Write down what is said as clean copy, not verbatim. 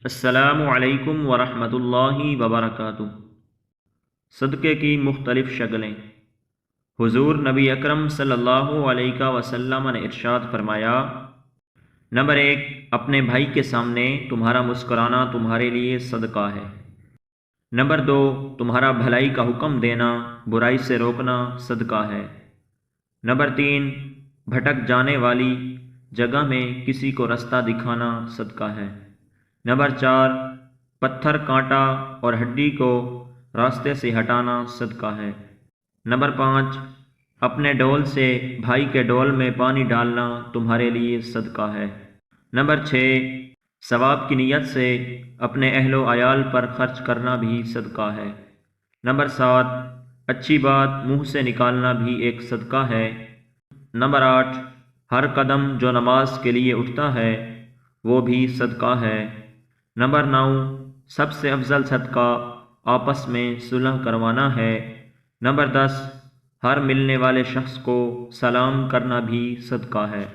السلام علیکم ورحمۃ اللہ وبرکاتہ۔ صدقے کی مختلف شکلیں۔ حضور نبی اکرم صلی اللہ علیہ وسلم نے ارشاد فرمایا، نمبر 1، اپنے بھائی کے سامنے تمہارا مسکرانا تمہارے لیے صدقہ ہے۔ نمبر 2، تمہارا بھلائی کا حکم دینا، برائی سے روکنا صدقہ ہے۔ نمبر 3، بھٹک جانے والی جگہ میں کسی کو رستہ دکھانا صدقہ ہے۔ نمبر 4، پتھر، کانٹا اور ہڈی کو راستے سے ہٹانا صدقہ ہے۔ نمبر 5، اپنے ڈول سے بھائی کے ڈول میں پانی ڈالنا تمہارے لیے صدقہ ہے۔ نمبر 6، ثواب کی نیت سے اپنے اہل و عیال پر خرچ کرنا بھی صدقہ ہے۔ نمبر 7، اچھی بات منہ سے نکالنا بھی ایک صدقہ ہے۔ نمبر 8، ہر قدم جو نماز کے لیے اٹھتا ہے وہ بھی صدقہ ہے۔ نمبر 9، سب سے افضل صدقہ آپس میں صلح کروانا ہے۔ نمبر 10، ہر ملنے والے شخص کو سلام کرنا بھی صدقہ ہے۔